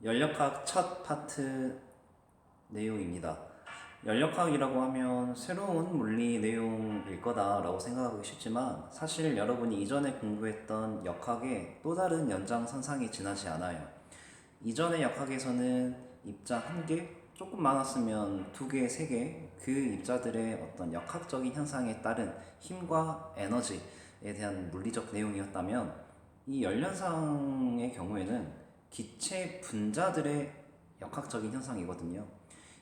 연력학 첫 파트 내용입니다. 연력학이라고 하면 새로운 물리 내용일 거다라고 생각하기 쉽지만 사실 여러분이 이전에 공부했던 역학의 또 다른 연장선상에 지나지 않아요. 이전의 역학에서는 입자 한 개, 조금 많았으면 두 개, 세 개, 그 입자들의 어떤 역학적인 현상에 따른 힘과 에너지에 대한 물리적 내용이었다면 이 연련상의 경우에는 기체 분자들의 역학적인 현상이거든요.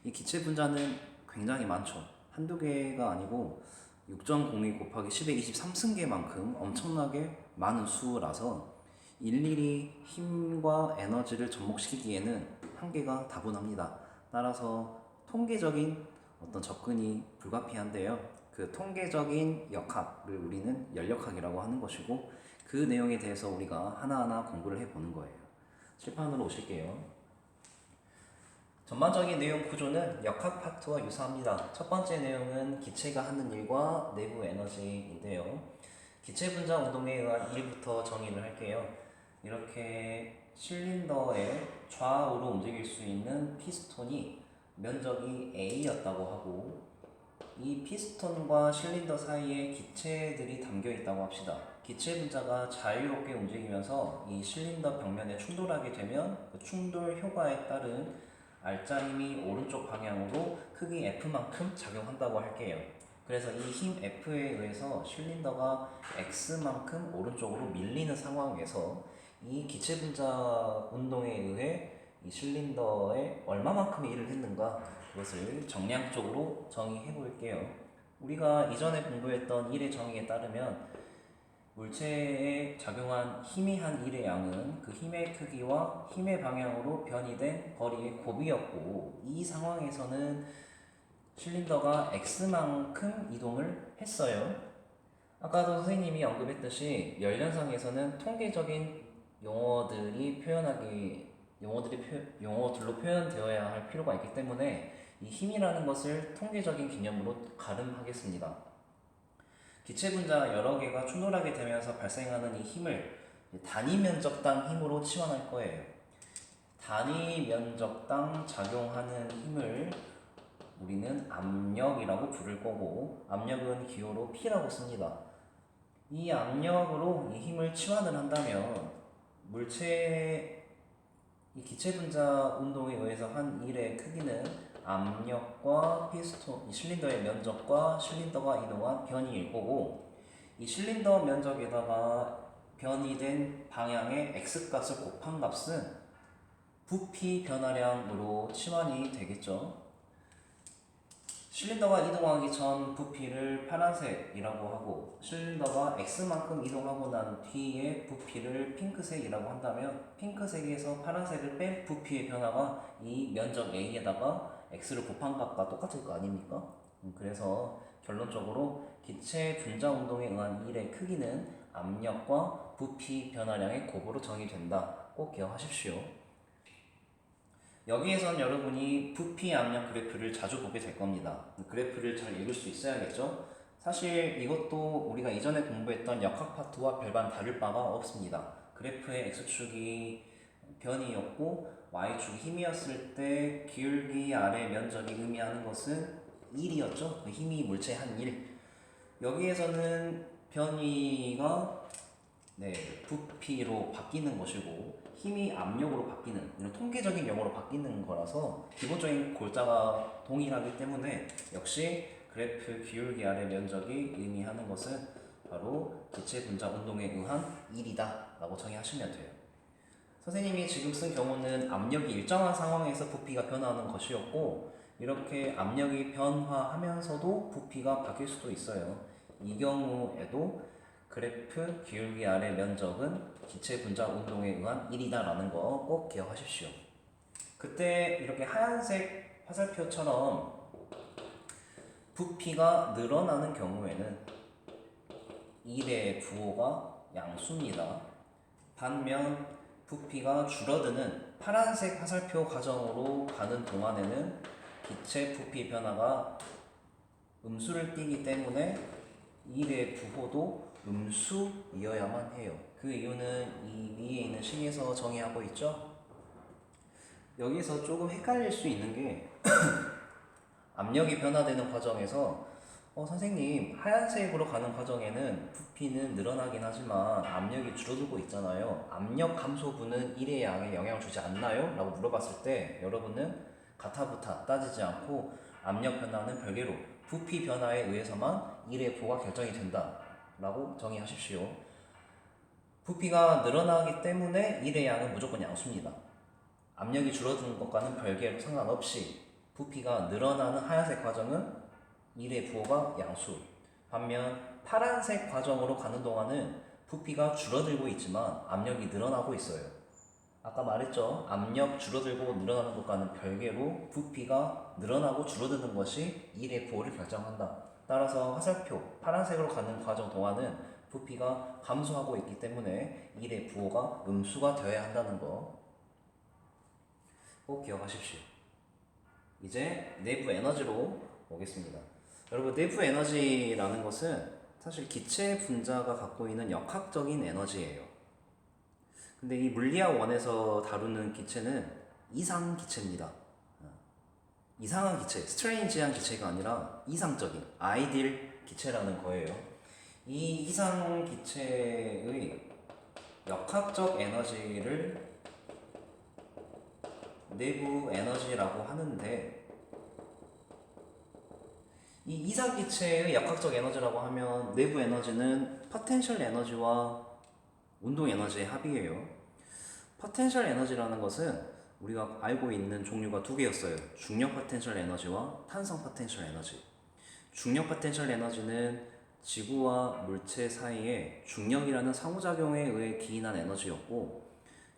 이 기체 분자는 굉장히 많죠. 한두 개가 아니고 6.02 곱하기 10의 23승계만큼 엄청나게 많은 수라서 일일이 힘과 에너지를 접목시키기에는 한계가 다분합니다. 따라서 통계적인 어떤 접근이 불가피한데요. 그 통계적인 역학을 우리는 연력학이라고 하는 것이고 그 내용에 대해서 우리가 하나하나 공부를 해보는 거예요. 칠판으로 오실게요. 전반적인 내용 구조는 역학 파트와 유사합니다. 첫 번째 내용은 기체가 하는 일과 내부 에너지인데요. 기체 분자 운동에 의한 일부터 정의를 할게요. 이렇게 실린더의 좌우로 움직일 수 있는 피스톤이 면적이 A였다고 하고 이 피스톤과 실린더 사이에 기체들이 담겨 있다고 합시다. 기체 분자가 자유롭게 움직이면서 이 실린더 벽면에 충돌하게 되면 그 충돌 효과에 따른 알짜 힘이 오른쪽 방향으로 크기 F만큼 작용한다고 할게요. 그래서 이 힘 F에 의해서 실린더가 X만큼 오른쪽으로 밀리는 상황에서 이 기체 분자 운동에 의해 이 실린더에 얼마만큼의 일을 했는가 그것을 정량적으로 정의해 볼게요. 우리가 이전에 공부했던 일의 정의에 따르면 물체에 작용한 힘이 한 일의 양은 그 힘의 크기와 힘의 방향으로 변이된 거리의 곱이었고 이 상황에서는 실린더가 X만큼 이동을 했어요. 아까도 선생님이 언급했듯이 열연상에서는 통계적인 용어들로 표현되어야 할 필요가 있기 때문에 이 힘이라는 것을 통계적인 개념으로 가름하겠습니다. 기체 분자 여러 개가 충돌하게 되면서 발생하는 이 힘을 단위 면적당 힘으로 치환할 거예요. 단위 면적당 작용하는 힘을 우리는 압력이라고 부를 거고 압력은 기호로 P라고 씁니다. 이 압력으로 이 힘을 치환을 한다면 이 기체 분자 운동에 의해서 한 일의 크기는 압력과 피스톤, 이 실린더의 면적과 실린더가 이동한 변이일 거고 이 실린더 면적에다가 변이된 방향의 x값을 곱한 값은 부피 변화량으로 치환이 되겠죠. 실린더가 이동하기 전 부피를 파란색이라고 하고 실린더가 X만큼 이동하고 난 뒤에 부피를 핑크색이라고 한다면 핑크색에서 파란색을 뺀 부피의 변화가 이 면적 A에다가 X를 곱한 값과 똑같을 거 아닙니까? 그래서 결론적으로 기체 분자 운동에 의한 일의 크기는 압력과 부피 변화량의 곱으로 정의된다. 꼭 기억하십시오. 여기에선 여러분이 부피 압력 그래프를 자주 보게 될 겁니다. 그래프를 잘 읽을 수 있어야겠죠? 사실 이것도 우리가 이전에 공부했던 역학 파트와 별반 다를 바가 없습니다. 그래프의 x축이 변이였고 y축이 힘이었을 때 기울기 아래 면적이 의미하는 것은 1이었죠? 그 힘이 물체의 한 1. 여기에서는 변이가 부피로 바뀌는 것이고 힘이 압력으로 바뀌는 이런 통계적인 용어로 바뀌는 거라서 기본적인 골자가 동일하기 때문에 역시 그래프 기울기 아래 면적이 의미하는 것은 바로 기체 분자 운동에 의한 1이다 라고 정의하시면 돼요. 선생님이 지금 쓴 경우는 압력이 일정한 상황에서 부피가 변화하는 것이었고 이렇게 압력이 변화하면서도 부피가 바뀔 수도 있어요. 이 경우에도 그래프 기울기 아래 면적은 기체 분자 운동에 의한 1이다라는 거 꼭 기억하십시오. 그때 이렇게 하얀색 화살표처럼 부피가 늘어나는 경우에는 1의 부호가 양수입니다. 반면 부피가 줄어드는 파란색 화살표 과정으로 가는 동안에는 기체 부피 변화가 음수를 띠기 때문에 1의 부호도 음수이어야만 해요. 그 이유는 이 위에 있는 식에서 정의하고 있죠. 여기서 조금 헷갈릴 수 있는 게 압력이 변화되는 과정에서 선생님 하얀색으로 가는 과정에는 부피는 늘어나긴 하지만 압력이 줄어들고 있잖아요. 압력 감소분은 1의 양에 영향을 주지 않나요? 라고 물어봤을 때 여러분은 가타부타 따지지 않고 압력 변화는 별개로 부피 변화에 의해서만 1의 부호가 결정이 된다 라고 정의하십시오. 부피가 늘어나기 때문에 1의 양은 무조건 양수입니다. 압력이 줄어드는 것과는 별개로 상관없이 부피가 늘어나는 하얀색 과정은 1의 부호가 양수. 반면 파란색 과정으로 가는 동안은 부피가 줄어들고 있지만 압력이 늘어나고 있어요. 아까 말했죠. 압력 줄어들고 늘어나는 것과는 별개로 부피가 늘어나고 줄어드는 것이 1의 부호를 결정한다. 따라서 화살표 파란색으로 가는 과정 동안은 부피가 감소하고 있기 때문에 1의 부호가 음수가 되어야 한다는 거 꼭 기억하십시오. 이제 내부 에너지로 오겠습니다. 여러분, 내부 에너지라는 것은 사실 기체 분자가 갖고 있는 역학적인 에너지예요. 근데 이 물리학 원에서 다루는 기체는 이상 기체입니다. 이상한 기체, 스트레인지한 기체가 아니라 이상적인 아이디얼 기체라는 거예요. 이 이상 기체의 역학적 에너지를 내부 에너지라고 하는데, 이 이상 기체의 역학적 에너지라고 하면 내부 에너지는 포텐셜 에너지와 운동 에너지의 합이에요. 포텐셜 에너지라는 것은 우리가 알고 있는 종류가 두 개였어요. 중력 포텐셜 에너지와 탄성 포텐셜 에너지. 중력 포텐셜 에너지는 지구와 물체 사이에 중력이라는 상호작용에 의해 기인한 에너지였고,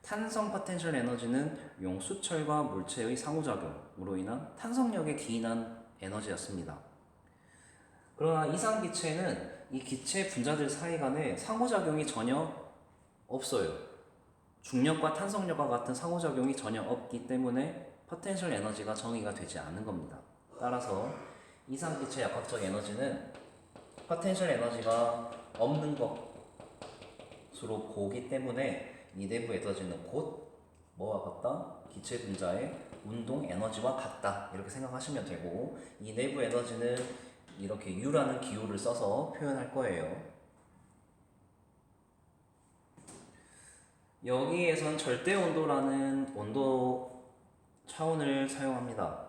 탄성 포텐셜 에너지는 용수철과 물체의 상호작용으로 인한 탄성력에 기인한 에너지였습니다. 그러나 이상 기체는 이 기체 분자들 사이 간에 상호작용이 전혀 없어요. 중력과 탄성력과 같은 상호작용이 전혀 없기 때문에 포텐셜 에너지가 정의가 되지 않는 겁니다. 따라서 이상 기체 역학적 에너지는 포텐셜 에너지가 없는 것으로 보기 때문에 이 내부 에너지는 곧 뭐와 같다? 기체 분자의 운동 에너지와 같다. 이렇게 생각하시면 되고, 이 내부 에너지는 이렇게 U라는 기호를 써서 표현할 거예요. 여기에선 절대 온도라는 온도 차원을 사용합니다.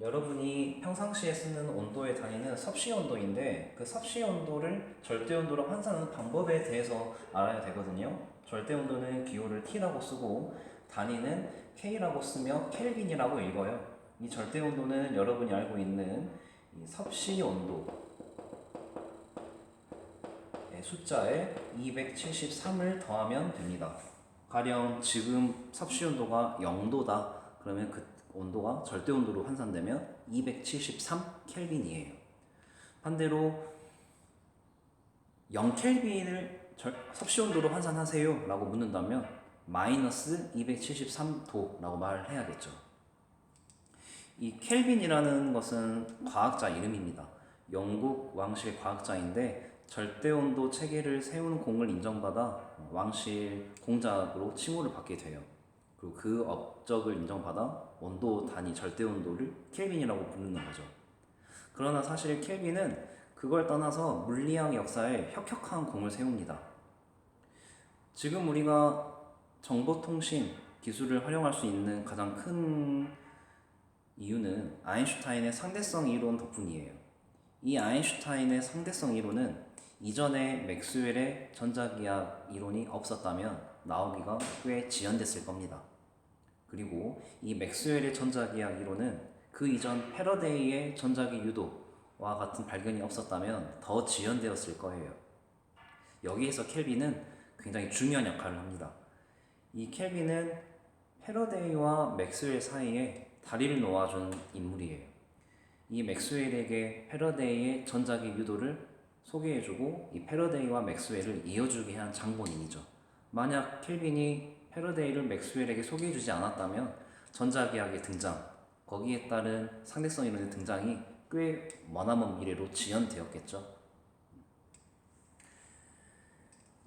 여러분이 평상시에 쓰는 온도의 단위는 섭씨 온도인데, 그 섭씨 온도를 절대 온도로 환산하는 방법에 대해서 알아야 되거든요. 절대 온도는 기호를 T라고 쓰고 단위는 K라고 쓰며 켈빈이라고 읽어요. 이 절대 온도는 여러분이 알고 있는 이 섭씨 온도 숫자에 273을 더하면 됩니다. 가령 지금 섭씨 온도가 0도다. 그러면 그 온도가 절대 온도로 환산되면 273 켈빈이에요. 반대로 0 켈빈을 섭씨 온도로 환산하세요 라고 묻는다면 마이너스 273도 라고 말을 해야겠죠. 이 켈빈이라는 것은 과학자 이름입니다. 영국 왕실 과학자인데 절대온도 체계를 세우는 공을 인정받아 왕실 공작으로 칭호를 받게 돼요. 그리고 그 업적을 인정받아 온도 단위 절대온도를 켈빈이라고 부르는 거죠. 그러나 사실 켈빈은 그걸 떠나서 물리학 역사에 혁혁한 공을 세웁니다. 지금 우리가 정보통신 기술을 활용할 수 있는 가장 큰 이유는 아인슈타인의 상대성 이론 덕분이에요. 이 아인슈타인의 상대성 이론은 이전에 맥스웰의 전자기학 이론이 없었다면 나오기가 꽤 지연됐을 겁니다. 그리고 이 맥스웰의 전자기학 이론은 그 이전 패러데이의 전자기 유도와 같은 발견이 없었다면 더 지연되었을 거예요. 여기에서 켈빈은 굉장히 중요한 역할을 합니다. 이 켈빈은 패러데이와 맥스웰 사이에 다리를 놓아준 인물이에요. 이 맥스웰에게 패러데이의 전자기 유도를 소개해주고 이 패러데이와 맥스웰을 이어주게 한 장본인이죠. 만약 켈빈이 패러데이를 맥스웰에게 소개해주지 않았다면 전자기학의 등장, 거기에 따른 상대성 이론의 등장이 꽤 머나먼 미래로 지연되었겠죠.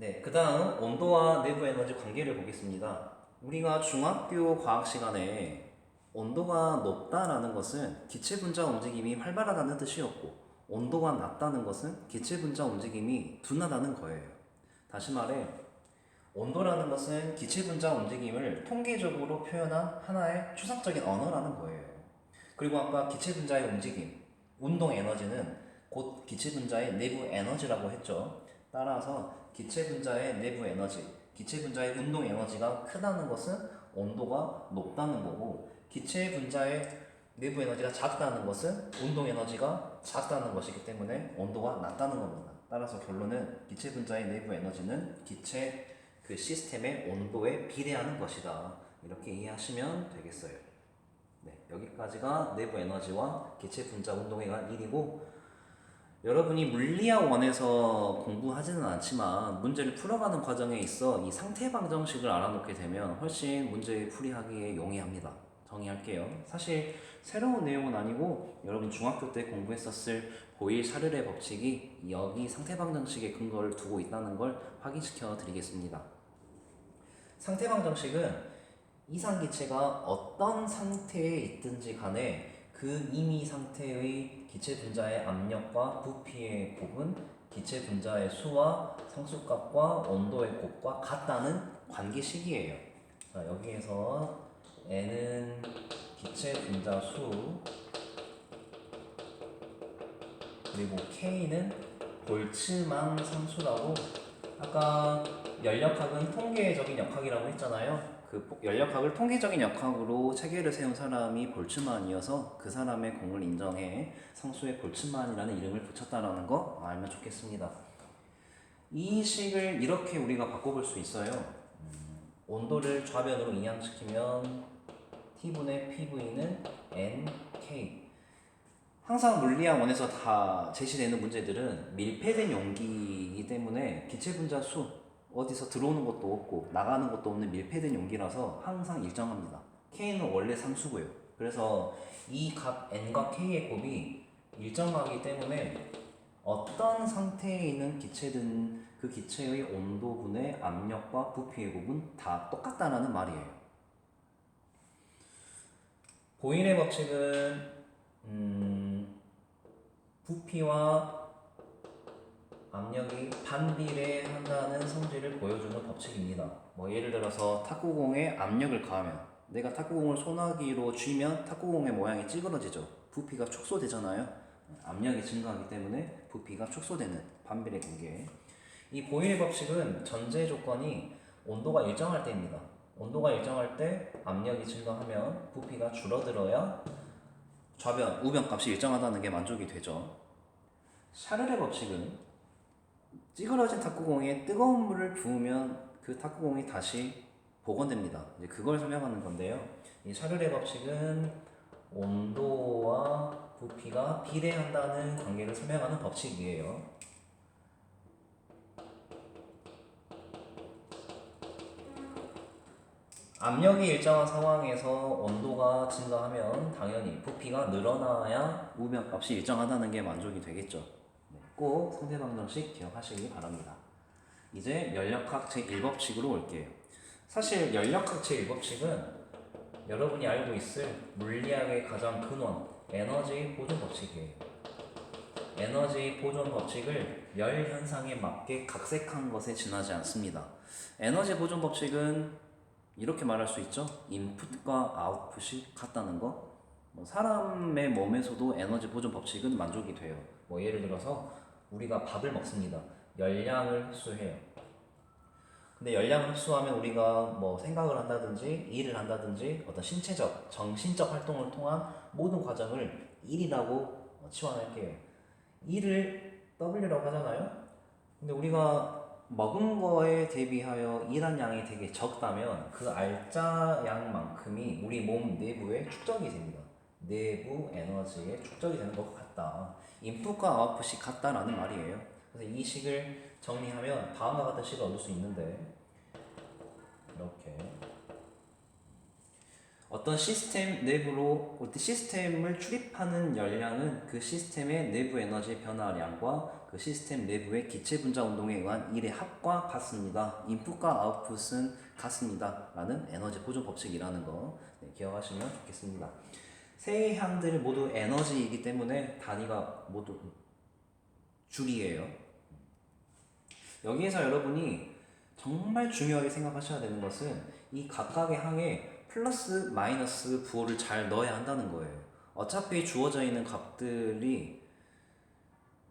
네, 그 다음 온도와 내부 에너지 관계를 보겠습니다. 우리가 중학교 과학 시간에 온도가 높다라는 것은 기체 분자 움직임이 활발하다는 뜻이었고, 온도가 낮다는 것은 기체 분자 움직임이 둔하다는 거예요. 다시 말해, 온도라는 것은 기체 분자 움직임을 통계적으로 표현한 하나의 추상적인 언어라는 거예요. 그리고 아까 기체 분자의 움직임, 운동 에너지는 곧 기체 분자의 내부 에너지라고 했죠. 따라서 기체 분자의 내부 에너지, 기체 분자의 운동 에너지가 크다는 것은 온도가 높다는 거고, 기체 분자의 내부 에너지가 작다는 것은 운동 에너지가 작다는 것이기 때문에 온도가 낮다는 겁니다. 따라서 결론은 기체 분자의 내부 에너지는 기체 그 시스템의 온도에 비례하는 것이다. 이렇게 이해하시면 되겠어요. 네, 여기까지가 내부 에너지와 기체 분자 운동의 1이고, 여러분이 물리학 원에서 공부하지는 않지만 문제를 풀어가는 과정에 있어 이 상태 방정식을 알아놓게 되면 훨씬 문제 풀이하기에 용이합니다. 정의할게요. 사실 새로운 내용은 아니고 여러분 중학교 때 공부했었을 보일-샤를의 법칙이 여기 상태 방정식의 근거를 두고 있다는 걸 확인시켜 드리겠습니다. 상태 방정식은 이상기체가 어떤 상태에 있든지 간에 그 임의 상태의 기체 분자의 압력과 부피의 곱은 기체 분자의 수와 상수값과 온도의 곱과 같다는 관계식이에요. 자, 여기에서 N은 기체 분자 수, 그리고 K는 볼츠만 상수라고, 아까 연력학은 통계적인 역학이라고 했잖아요. 그 연력학을 통계적인 역학으로 체계를 세운 사람이 볼츠만이어서 그 사람의 공을 인정해 상수에 볼츠만이라는 이름을 붙였다라는 거 알면 좋겠습니다. 이 식을 이렇게 우리가 바꿔볼 수 있어요. 온도를 좌변으로 인양시키면 T분의 PV는 NK. 항상 물리학 원에서 다 제시되는 문제들은 밀폐된 용기이기 때문에 기체 분자 수, 어디서 들어오는 것도 없고 나가는 것도 없는 밀폐된 용기라서 항상 일정합니다. K는 원래 상수고요. 그래서 이 값 N과 K의 곱이 일정하기 때문에 어떤 상태에 있는 기체든 그 기체의 온도분의 압력과 부피의 곱은 다 똑같다라는 말이에요. 보일의 법칙은 부피와 압력이 반비례한다는 성질을 보여주는 법칙입니다. 뭐 예를 들어서 탁구공에 압력을 가하면, 내가 탁구공을 소나기로 쥐면 탁구공의 모양이 찌그러지죠. 부피가 축소되잖아요. 압력이 증가하기 때문에 부피가 축소되는 반비례 관계. 이 보일의 법칙은 전제 조건이 온도가 일정할 때입니다. 온도가 일정할 때 압력이 증가하면 부피가 줄어들어야 좌변, 우변 값이 일정하다는 게 만족이 되죠. 샤를의 법칙은 찌그러진 탁구공에 뜨거운 물을 부으면 그 탁구공이 다시 복원됩니다. 이제 그걸 설명하는 건데요. 이 샤를의 법칙은 온도와 부피가 비례한다는 관계를 설명하는 법칙이에요. 압력이 일정한 상황에서 온도가 증가하면 당연히 부피가 늘어나야 우변값이 일정하다는 게 만족이 되겠죠. 꼭 상대방정식 기억하시기 바랍니다. 이제 연력학 제1법칙으로 올게요. 사실 연력학 제1법칙은 여러분이 알고 있을 물리학의 가장 근원, 에너지 보존 법칙이에요. 에너지 보존 법칙을 열 현상에 맞게 각색한 것에 지나지 않습니다. 에너지 보존 법칙은 이렇게 말할 수 있죠. 인풋과 아웃풋이 같다는 거. 사람의 몸에서도 에너지 보존 법칙은 만족이 돼요. 예를 들어서 우리가 밥을 먹습니다. 열량을 흡수해요. 근데 열량을 흡수하면 우리가 생각을 한다든지 일을 한다든지 어떤 신체적, 정신적 활동을 통한 모든 과정을 일이라고 치환할게요. 일을 W라고 하잖아요. 근데 우리가 먹은 거에 대비하여 일한 양이 되게 적다면 그 알짜 양만큼이 우리 몸 내부에 축적이 됩니다. 내부 에너지에 축적이 되는 것 같다. 인풋과 아웃풋이 같다라는 말이에요. 그래서 이 식을 정리하면 다음과 같은 식을 얻을 수 있는데, 이렇게 어떤 시스템 내부로 어떤 시스템을 출입하는 열량은 그 시스템의 내부 에너지 변화량과 그 시스템 내부의 기체 분자 운동에 의한 일의 합과 같습니다. 인풋과 아웃풋은 같습니다. 라는 에너지 보존 법칙이라는 거 기억하시면 좋겠습니다. 세 항들 모두 에너지이기 때문에 단위가 모두 줄이에요. 여기에서 여러분이 정말 중요하게 생각하셔야 되는 것은 이 각각의 항에 플러스 마이너스 부호를 잘 넣어야 한다는 거예요. 어차피 주어져 있는 값들이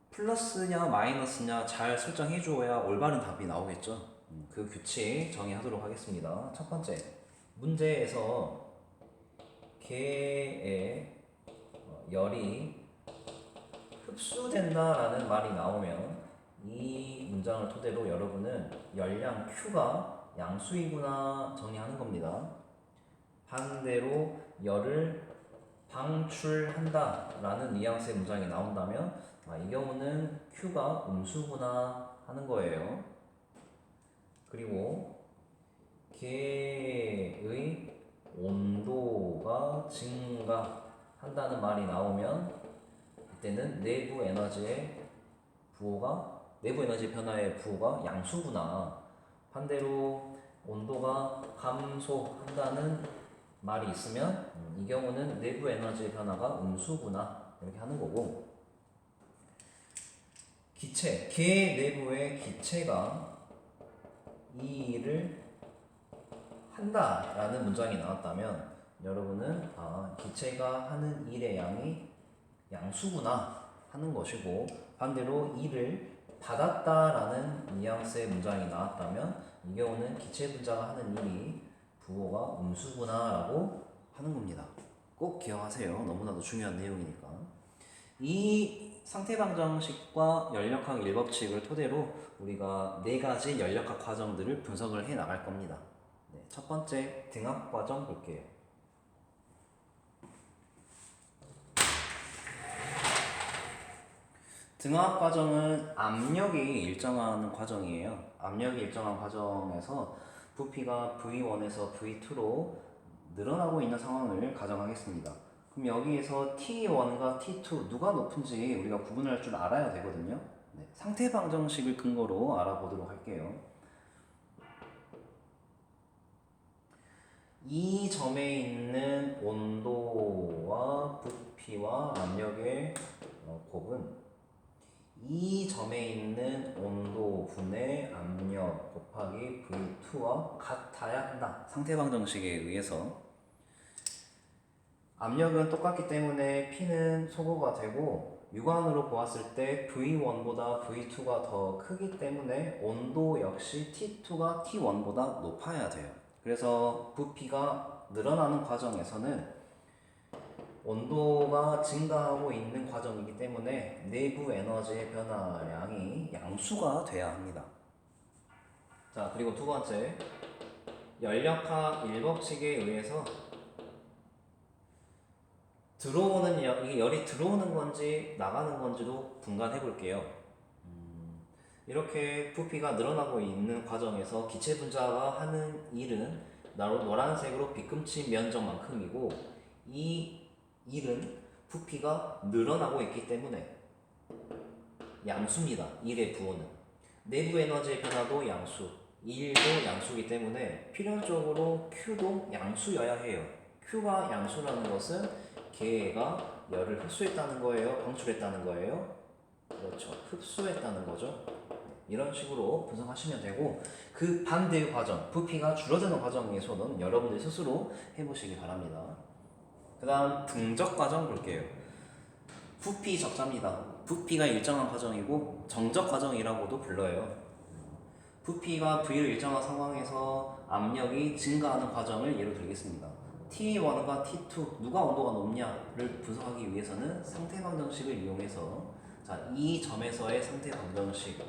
플러스냐 마이너스냐 잘 설정해 주어야 올바른 답이 나오겠죠. 그 규칙 정의하도록 하겠습니다. 첫 번째 문제에서 개의 열이 흡수된다라는 말이 나오면 이 문장을 토대로 여러분은 열량 Q가 양수이구나 정리하는 겁니다. 반대로 열을 방출한다 라는 뉘앙스의 문장이 나온다면 이 경우는 Q가 음수구나 하는 거예요. 그리고 개의 온도가 증가한다는 말이 나오면 이때는 내부 에너지 변화의 부호가 양수구나. 반대로 온도가 감소한다는 말이 있으면 이 경우는 내부 에너지 변화가 음수구나 이렇게 하는 거고, 개 내부의 기체가 이 일을 한다라는 문장이 나왔다면 여러분은 기체가 하는 일의 양이 양수구나 하는 것이고, 반대로 일을 받았다라는 뉘앙스의 문장이 나왔다면 이 경우는 기체 분자가 하는 일이 부호가 음수구나라고 하는 겁니다. 꼭 기억하세요. 너무나도 중요한 내용이니까. 이 상태방정식과 연력학 1법칙을 토대로 우리가 4가지 연력학 과정들을 분석을 해 나갈 겁니다. 첫 번째 등압 과정 볼게요. 등압 과정은 압력이 일정한 과정이에요. 압력이 일정한 과정에서 부피가 V1에서 V2로 늘어나고 있는 상황을 가정하겠습니다. 그럼 여기에서 T1과 T2 누가 높은지 우리가 구분할 줄 알아야 되거든요. 상태 방정식을 근거로 알아보도록 할게요. 이 점에 있는 온도와 부피와 압력의 곱은 이 점에 있는 온도 분의 압력 곱하기 V2와 같아야 한다. 상태방정식에 의해서 압력은 똑같기 때문에 P는 소거가 되고 육안으로 보았을 때 V1보다 V2가 더 크기 때문에 온도 역시 T2가 T1보다 높아야 돼요. 그래서 부피가 늘어나는 과정에서는 온도가 증가하고 있는 과정이기 때문에 내부 에너지의 변화량이 양수가 돼야 합니다. 자, 그리고 두 번째, 연력학 1법칙에 의해서 이게 열이 들어오는 건지 나가는 건지도 분간해 볼게요. 이렇게 부피가 늘어나고 있는 과정에서 기체 분자가 하는 일은 노란색으로 빗금치 면적만큼이고, 이 일은 부피가 늘어나고 있기 때문에 양수입니다. 일의 부호는. 내부 에너지의 변화도 양수, 일도 양수이기 때문에 필연적으로 Q도 양수여야 해요. Q가 양수라는 것은 개가 열을 흡수했다는 거예요? 방출했다는 거예요? 그렇죠. 흡수했다는 거죠. 이런 식으로 분석하시면 되고, 그 반대의 과정, 부피가 줄어드는 과정에서는 여러분들 스스로 해보시기 바랍니다. 그 다음 등적 과정 볼게요. 부피 적자입니다. 부피가 일정한 과정이고 정적 과정이라고도 불러요. 부피가 V를 일정한 상황에서 압력이 증가하는 과정을 예로 들겠습니다. T1과 T2 누가 온도가 높냐를 분석하기 위해서는 상태 방정식을 이용해서 이 점에서의 상태 방정식과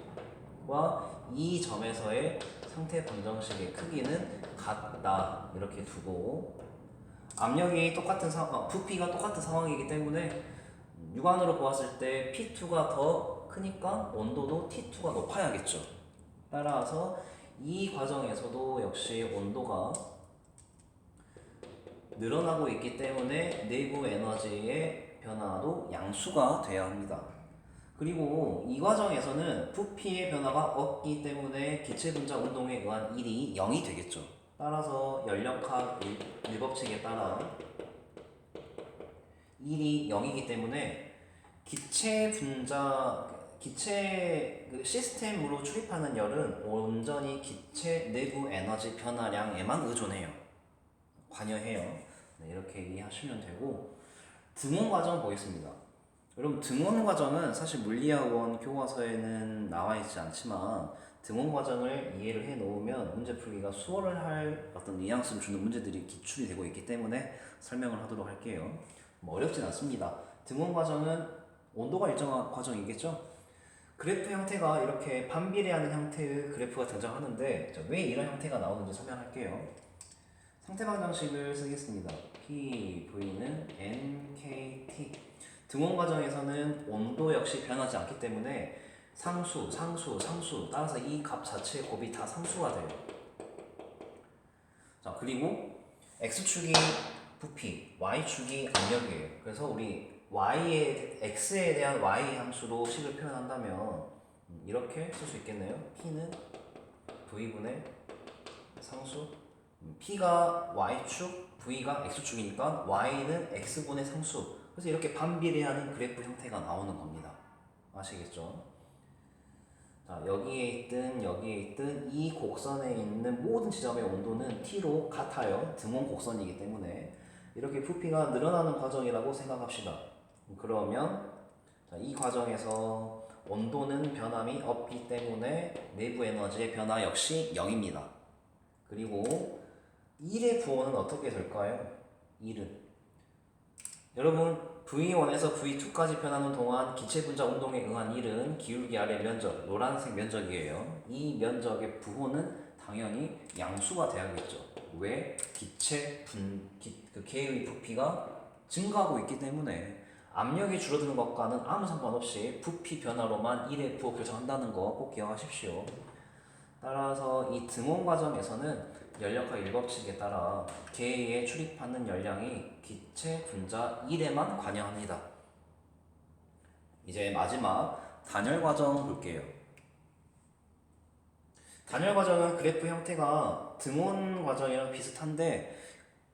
이 점에서의 상태 방정식의 크기는 같다 이렇게 두고, 압력이 똑같은 부피가 똑같은 상황이기 때문에 육안으로 보았을 때 P2가 더 크니까 온도도 T2가 높아야겠죠. 따라서 이 과정에서도 역시 온도가 늘어나고 있기 때문에 내부 에너지의 변화도 양수가 돼야 합니다. 그리고 이 과정에서는 부피의 변화가 없기 때문에 기체 분자 운동에 의한 1이 0이 되겠죠. 따라서 연력학 일법칙에 따라 1이 0이기 때문에 기체 시스템으로 출입하는 열은 온전히 기체 내부 에너지 변화량에만 의존해요. 관여해요. 네, 이렇게 이해하시면 되고, 등원 과정 보겠습니다. 여러분, 등원 과정은 사실 물리학원 교과서에는 나와 있지 않지만 등원 과정을 이해를 해 놓으면 문제 풀기가 수월을 할 어떤 뉘앙스를 주는 문제들이 기출이 되고 있기 때문에 설명을 하도록 할게요. 뭐 어렵진 않습니다. 등원 과정은 온도가 일정한 과정이겠죠? 그래프 형태가 이렇게 반비례하는 형태의 그래프가 등장하는데 왜 이런 형태가 나오는지 설명할게요. 상태 방정식을 쓰겠습니다. PV는 NKT. 등원 과정에서는 온도 역시 변하지 않기 때문에 상수 따라서 이 값 자체의 곱이 다 상수가 돼요. 자, 그리고 x축이 부피, y축이 압력이에요. 그래서 우리 x에 대한 y 함수로 식을 표현한다면 이렇게 쓸 수 있겠네요. p는 v분의 상수, p가 y축, v가 x축이니까 y는 x분의 상수. 그래서 이렇게 반비례하는 그래프 형태가 나오는 겁니다. 아시겠죠? 자, 여기에 있든 이 곡선에 있는 모든 지점의 온도는 T로 같아요. 등원 곡선이기 때문에 이렇게 부피가 늘어나는 과정이라고 생각합시다. 그러면 이 과정에서 온도는 변함이 없기 때문에 내부 에너지의 변화 역시 0입니다. 그리고 1의 부호는 어떻게 될까요? 1은 여러분 V1에서 V2까지 변하는 동안 기체 분자 운동에 의한 1은 기울기 아래 면적, 노란색 면적이에요. 이 면적의 부호는 당연히 양수가 돼야겠죠. 왜? 개의 부피가 증가하고 있기 때문에 압력이 줄어드는 것과는 아무 상관없이 부피 변화로만 1의 부호 결정한다는 거 꼭 기억하십시오. 따라서 이 등원 과정에서는 연력학 일법칙에 따라 개에 출입하는 열량이 기체 분자 1에만 관여합니다. 이제 마지막 단열 과정 볼게요. 단열 과정은 그래프 형태가 등원 과정이랑 비슷한데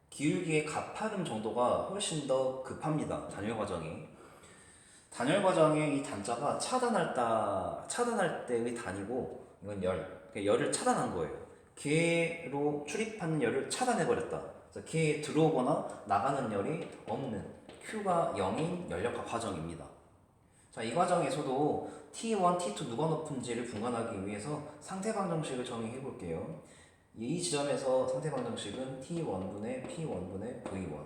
기울기의 가파름 정도가 훨씬 더 급합니다. 단열 과정이. 단열 과정의 이 단자가 차단할 때의 단이고 이건 열을 차단한 거예요. 개로 출입하는 열을 차단해버렸다. 그래서 개에 들어오거나 나가는 열이 없는 Q가 0인 연력학 과정입니다. 자, 이 과정에서도 T1, T2 누가 높은지를 분간하기 위해서 상태 방정식을 정의해 볼게요. 이 지점에서 상태 방정식은 T1분의 P1분의 V1.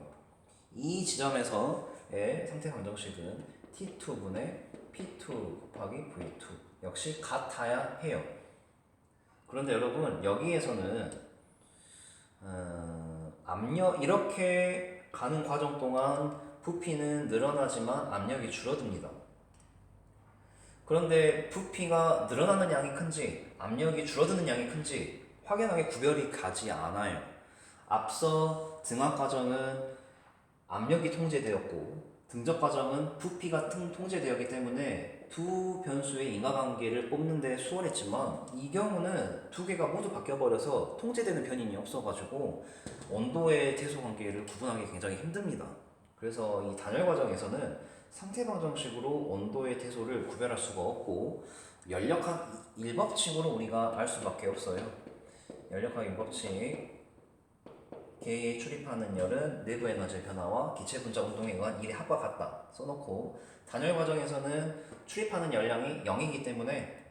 이 지점에서의 상태 방정식은 T2분의 P2 곱하기 V2 역시 같아야 해요. 그런데 여러분 여기에서는 압력 이렇게 가는 과정 동안 부피는 늘어나지만 압력이 줄어듭니다. 그런데 부피가 늘어나는 양이 큰지 압력이 줄어드는 양이 큰지 확연하게 구별이 가지 않아요. 앞서 등압 과정은 압력이 통제되었고 등적 과정은 부피가 통제되었기 때문에 두 변수의 인과관계를 뽑는 데 수월했지만 이 경우는 두 개가 모두 바뀌어버려서 통제되는 변인이 없어가지고 온도의 태소 관계를 구분하기 굉장히 힘듭니다. 그래서 이 단열 과정에서는 상태 방정식으로 온도의 태소를 구별할 수가 없고 연력학 일법칙으로 우리가 알 수밖에 없어요. 연력학 일법칙 개에 출입하는 열은 내부 에너지의 변화와 기체 분자 운동에 의한 1의 합과 같다 써놓고 단열 과정에서는 출입하는 열량이 0이기 때문에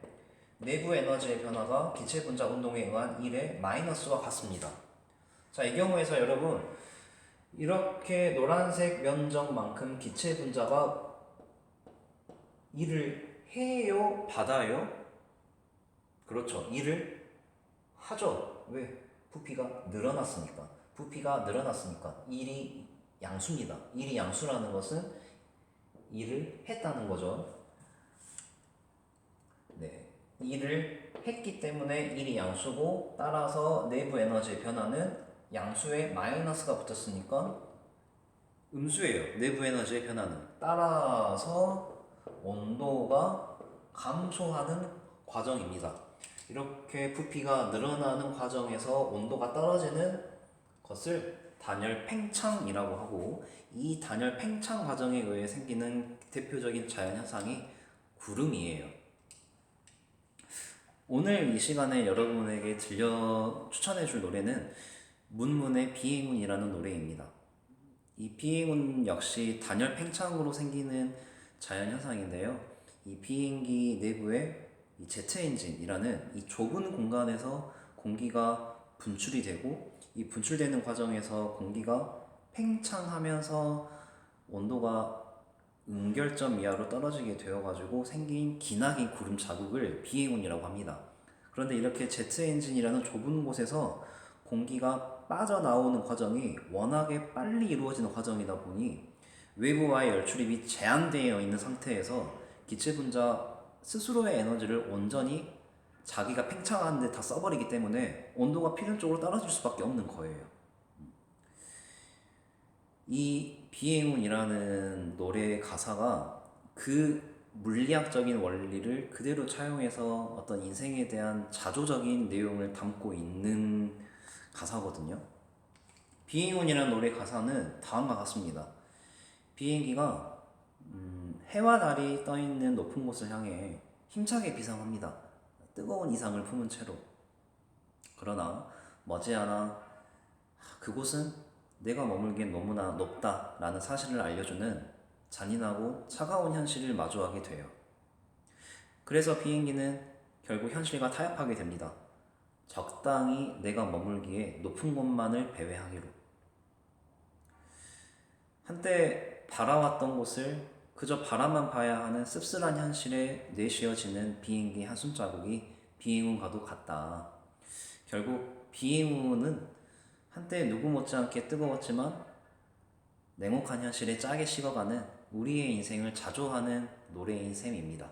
내부 에너지의 변화가 기체 분자 운동에 의한 1의 마이너스와 같습니다. 자, 이 경우에서 여러분 이렇게 노란색 면적만큼 기체 분자가 일을 해요? 받아요? 그렇죠. 일을 하죠. 왜? 부피가 늘어났으니까. 부피가 늘어났으니까 일이 양수입니다. 일이 양수라는 것은 일을 했다는 거죠. 네, 일을 했기 때문에 일이 양수고 따라서 내부 에너지의 변화는 양수에 마이너스가 붙었으니까 음수예요. 내부 에너지의 변화는. 따라서 온도가 감소하는 과정입니다. 이렇게 부피가 늘어나는 과정에서 온도가 떨어지는 것을 단열 팽창이라고 하고, 이 단열 팽창 과정에 의해 생기는 대표적인 자연현상이 구름이에요. 오늘 이 시간에 여러분에게 추천해줄 노래는 문문의 비행운이라는 노래입니다. 이 비행운 역시 단열 팽창으로 생기는 자연현상인데요. 이 비행기 내부에 이 제트 엔진이라는 이 좁은 공간에서 공기가 분출이 되고, 이 분출되는 과정에서 공기가 팽창하면서 온도가 음결점 이하로 떨어지게 되어가지고 생긴 기나긴 구름 자국을 비행운이라고 합니다. 그런데 이렇게 제트 엔진이라는 좁은 곳에서 공기가 빠져나오는 과정이 워낙에 빨리 이루어지는 과정이다 보니 외부와의 열출입이 제한되어 있는 상태에서 기체 분자 스스로의 에너지를 온전히 자기가 팽창하는 데 다 써버리기 때문에 온도가 필연적으로 떨어질 수밖에 없는 거예요. 이 비행운이라는 노래의 가사가 그 물리학적인 원리를 그대로 차용해서 어떤 인생에 대한 자조적인 내용을 담고 있는 가사거든요. 비행운이라는 노래 가사는 다음과 같습니다. 비행기가 해와 달이 떠있는 높은 곳을 향해 힘차게 비상합니다. 뜨거운 이상을 품은 채로. 그러나 머지않아 그곳은 내가 머물기엔 너무나 높다라는 사실을 알려주는 잔인하고 차가운 현실을 마주하게 돼요. 그래서 비행기는 결국 현실과 타협하게 됩니다. 적당히 내가 머물기에 높은 곳만을 배회하기로. 한때 바라왔던 곳을 그저 바라만 봐야 하는 씁쓸한 현실에 내쉬어지는 비행기 한숨 자국이 비행운과도 같다. 결국 비행운은 한때 누구 못지않게 뜨거웠지만 냉혹한 현실에 짜게 식어가는 우리의 인생을 자조하는 노래인 셈입니다.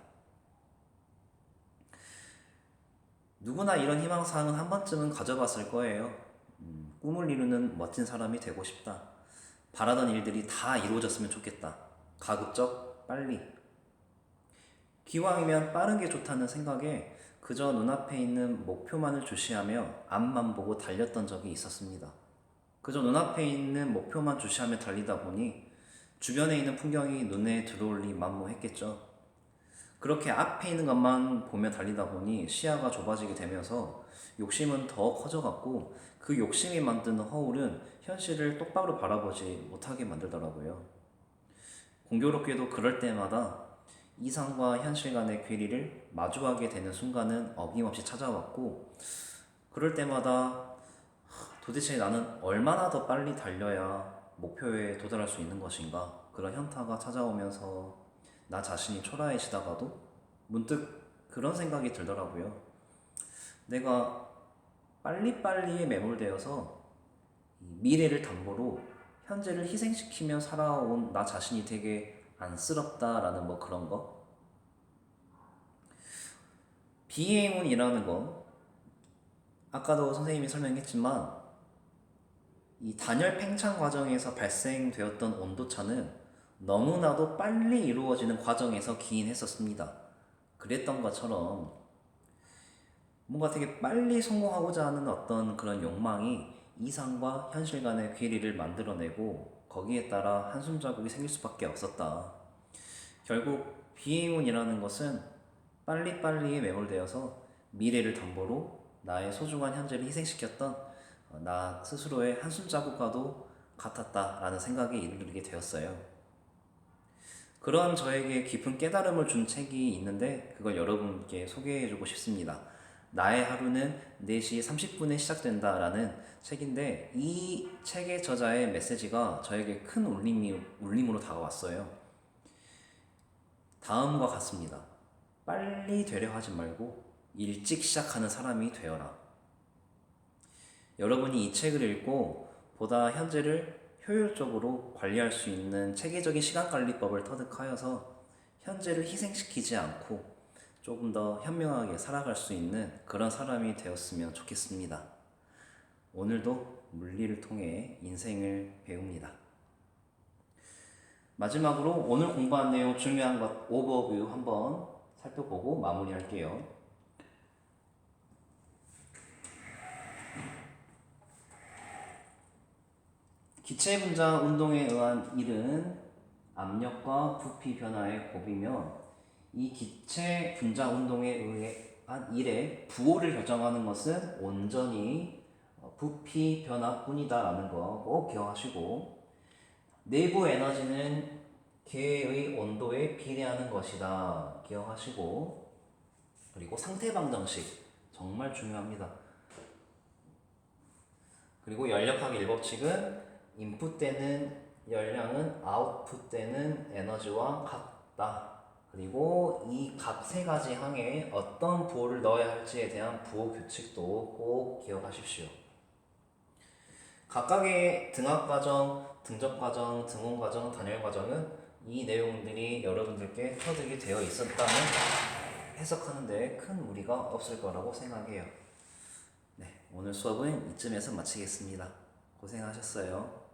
누구나 이런 희망사항은 한 번쯤은 가져봤을 거예요. 꿈을 이루는 멋진 사람이 되고 싶다. 바라던 일들이 다 이루어졌으면 좋겠다. 가급적 빨리. 기왕이면 빠른 게 좋다는 생각에 그저 눈앞에 있는 목표만을 주시하며 앞만 보고 달렸던 적이 있었습니다. 그저 눈앞에 있는 목표만 주시하며 달리다 보니 주변에 있는 풍경이 눈에 들어올리 만무했겠죠. 그렇게 앞에 있는 것만 보며 달리다 보니 시야가 좁아지게 되면서 욕심은 더 커져갔고, 그 욕심이 만드는 허울은 현실을 똑바로 바라보지 못하게 만들더라고요. 공교롭게도 그럴 때마다 이상과 현실 간의 괴리를 마주하게 되는 순간은 어김없이 찾아왔고, 그럴 때마다 도대체 나는 얼마나 더 빨리 달려야 목표에 도달할 수 있는 것인가, 그런 현타가 찾아오면서 나 자신이 초라해지다가도 문득 그런 생각이 들더라고요. 내가 빨리빨리에 매몰되어서 미래를 담보로 현재를 희생시키며 살아온 나 자신이 되게 안쓰럽다라는 뭐 그런 거. 비행운이라는 거, 아까도 선생님이 설명했지만 이 단열 팽창 과정에서 발생되었던 온도차는 너무나도 빨리 이루어지는 과정에서 기인했었습니다. 그랬던 것처럼 뭔가 되게 빨리 성공하고자 하는 어떤 그런 욕망이 이상과 현실 간의 괴리를 만들어내고 거기에 따라 한숨 자국이 생길 수밖에 없었다. 결국 비행운이라는 것은 빨리빨리에 매몰되어서 미래를 담보로 나의 소중한 현재를 희생시켰던 나 스스로의 한숨 자국과도 같았다라는 생각에 이르게 되었어요. 그런 저에게 깊은 깨달음을 준 책이 있는데 그걸 여러분께 소개해주고 싶습니다. 나의 하루는 4시 30분에 시작된다라는 책인데, 이 책의 저자의 메시지가 저에게 큰 울림으로 다가왔어요. 다음과 같습니다. 빨리 되려 하지 말고 일찍 시작하는 사람이 되어라. 여러분이 이 책을 읽고 보다 현재를 효율적으로 관리할 수 있는 체계적인 시간관리법을 터득하여서 현재를 희생시키지 않고 조금 더 현명하게 살아갈 수 있는 그런 사람이 되었으면 좋겠습니다. 오늘도 물리를 통해 인생을 배웁니다. 마지막으로 오늘 공부한 내용 중요한 것 오버뷰 한번 살펴보고 마무리할게요. 기체 분자 운동에 의한 일은 압력과 부피 변화의 곱이며 이 기체 분자 운동에 의한 일의 부호를 결정하는 것은 온전히 부피 변화뿐이다라는 거 꼭 기억하시고, 내부 에너지는 계의 온도에 비례하는 것이다 기억하시고, 그리고 상태 방정식 정말 중요합니다. 그리고 연력학 1법칙은 인풋 때는 열량은 아웃풋 때는 에너지와 같다. 그리고 이 각 세 가지 항에 어떤 부호를 넣어야 할지에 대한 부호 규칙도 꼭 기억하십시오. 각각의 등합 과정, 등적 과정, 등원 과정, 단열 과정은 이 내용들이 여러분들께 터득이 되어 있었다면 해석하는데 큰 무리가 없을 거라고 생각해요. 네, 오늘 수업은 이쯤에서 마치겠습니다. 고생하셨어요.